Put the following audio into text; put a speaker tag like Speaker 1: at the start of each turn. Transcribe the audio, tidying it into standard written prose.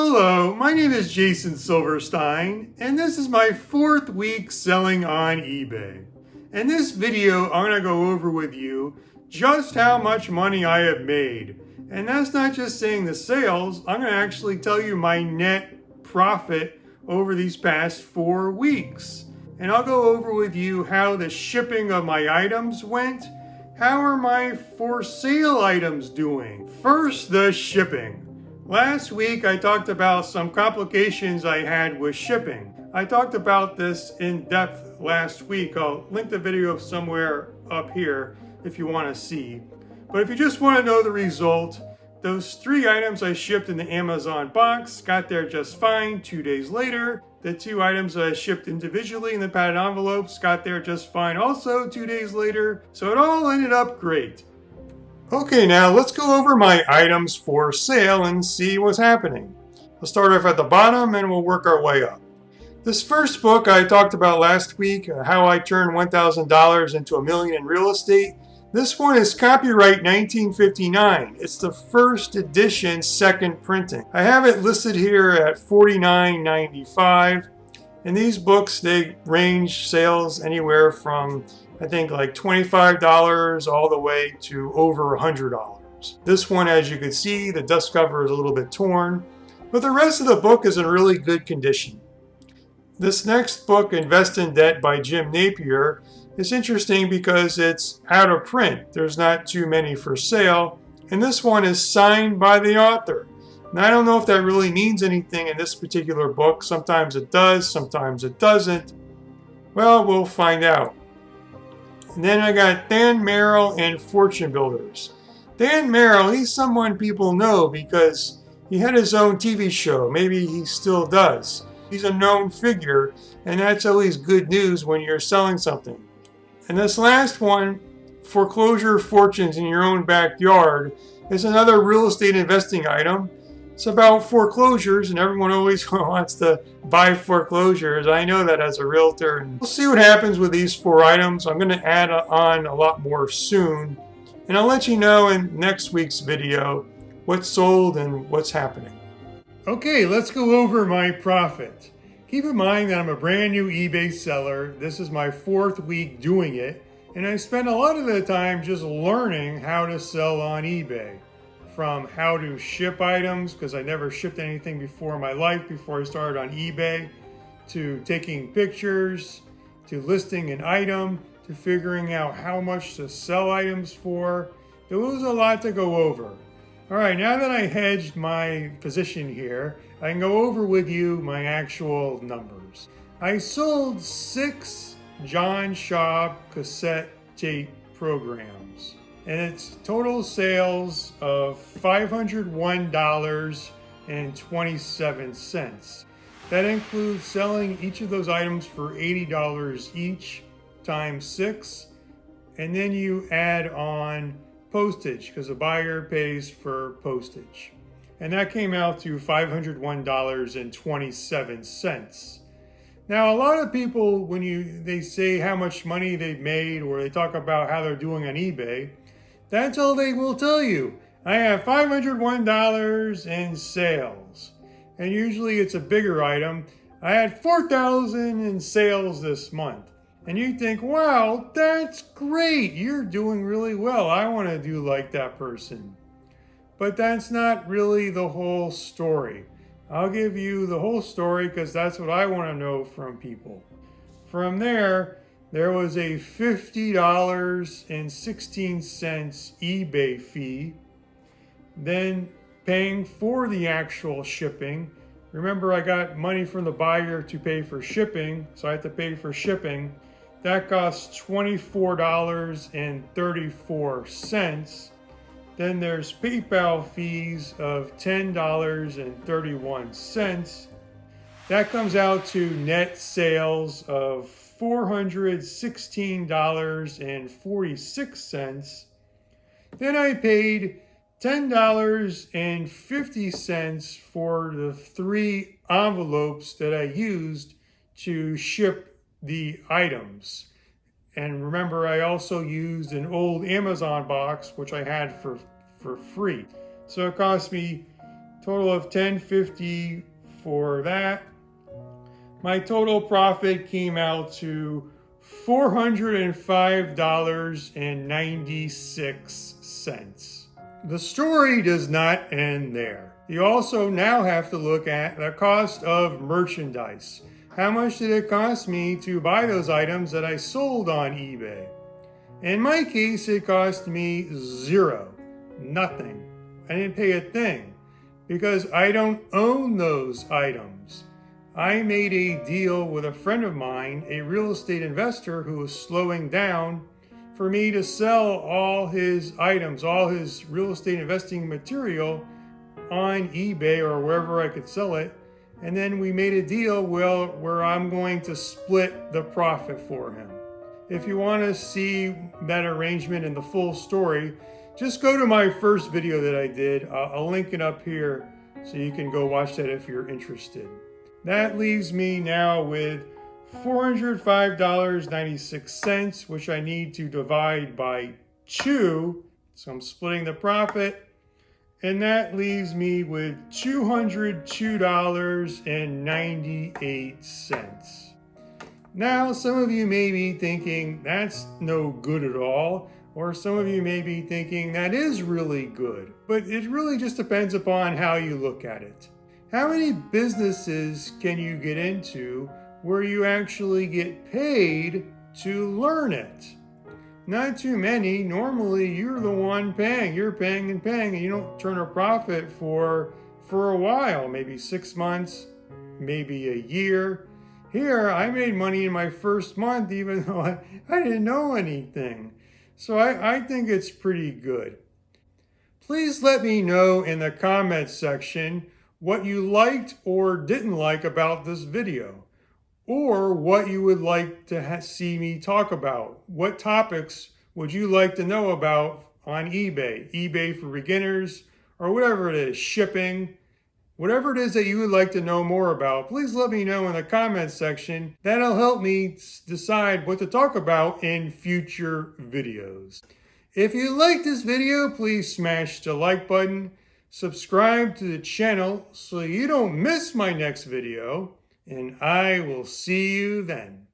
Speaker 1: Hello, my name is Jason Silverstein, and this is my 4th week selling on eBay. In this video, I'm going to go over with you just how much money I have made. And that's not just saying the sales, I'm going to actually tell you my net profit over these past 4 weeks. And I'll go over with you how the shipping of my items went. How are my for sale items doing? First, the shipping. Last week, I talked about some complications I had with shipping. I talked about this in depth last week. I'll link the video somewhere up here if you want to see. But if you just want to know the result, those 3 items I shipped in the Amazon box got there just fine 2 days later. The 2 items I shipped individually in the padded envelopes got there just fine also 2 days later. So it all ended up great. Okay, now let's go over my items for sale and see what's happening. We'll start off at the bottom and we'll work our way up. This first book I talked about last week, How I Turned $1,000 into $1 Million in Real Estate. This one is copyright 1959. It's the first edition, second printing. I have it listed here at $49.95. And these books, they range sales anywhere from I think like $25 all the way to over $100. This one, as you can see, the dust cover is a little bit torn, but the rest of the book is in really good condition. This next book, Invest in Debt by Jim Napier, is interesting because it's out of print. There's not too many for sale, and this one is signed by the author. Now, I don't know if that really means anything in this particular book. Sometimes it does, sometimes it doesn't. Well, we'll find out. And then I got Dan Merrill and Fortune Builders. Dan Merrill, he's someone people know because he had his own TV show. Maybe he still does. He's a known figure, and that's always good news when you're selling something. And this last one, Foreclosure Fortunes in Your Own Backyard, is another real estate investing item. It's about foreclosures, and everyone always wants to buy foreclosures. I know that as a realtor. And we'll see what happens with these 4 items. I'm going to add on a lot more soon. And I'll let you know in next week's video what's sold and what's happening. Okay, let's go over my profit. Keep in mind that I'm a brand new eBay seller. This is my 4th week doing it. And I spent a lot of the time just learning how to sell on eBay. From how to ship items, because I never shipped anything before in my life before I started on eBay, to taking pictures, to listing an item, to figuring out how much to sell items for. There was a lot to go over. All right, now that I hedged my position here, I can go over with you my actual numbers. I sold 6 John Shaw cassette tape programs. And it's total sales of $501.27. That includes selling each of those items for $80 each times 6. And then you add on postage because the buyer pays for postage. And that came out to $501.27. Now, a lot of people, when they say how much money they've made or they talk about how they're doing on eBay, that's all they will tell you. I have $501 in sales. And usually it's a bigger item. I had $4,000 in sales this month. And you think, wow, that's great. You're doing really well. I want to do like that person. But that's not really the whole story. I'll give you the whole story because that's what I want to know from people. From there was a $50.16 eBay fee, then paying for the actual shipping. Remember, I got money from the buyer to pay for shipping, so I had to pay for shipping. That costs $24.34. Then there's PayPal fees of $10.31. That comes out to net sales of $416.46. Then I paid $10.50 for the 3 envelopes that I used to ship the items. And remember, I also used an old Amazon box, which I had for free. So it cost me Total of $10.50 for that. My total profit came out to $405.96. The story does not end there. You also now have to look at the cost of merchandise. How much did it cost me to buy those items that I sold on eBay? In my case, it cost me zero, nothing. I didn't pay a thing because I don't own those items. I made a deal with a friend of mine, a real estate investor who was slowing down, for me to sell all his items, all his real estate investing material on eBay or wherever I could sell it. And then we made a deal where I'm going to split the profit for him. If you want to see that arrangement and the full story, just go to my first video that I did. I'll link it up here so you can go watch that if you're interested. That leaves me now with $405.96, which I need to divide by 2. So I'm splitting the profit. And that leaves me with $202.98. Now, some of you may be thinking that's no good at all, or some of you may be thinking that is really good, but it really just depends upon how you look at it. How many businesses can you get into where you actually get paid to learn it? Not too many. Normally, you're the one paying. You're paying and paying, and you don't turn a profit for a while, maybe 6 months, maybe a year. Here, I made money in my first month, even though I didn't know anything. So I think it's pretty good. Please let me know in the comments section what you liked or didn't like about this video, or what you would like to see me talk about. What topics would you like to know about on eBay? eBay for beginners, or whatever it is, shipping. Whatever it is that you would like to know more about, please let me know in the comments section. That'll help me decide what to talk about in future videos. If you like this video, please smash the like button, subscribe to the channel so you don't miss my next video, and I will see you then.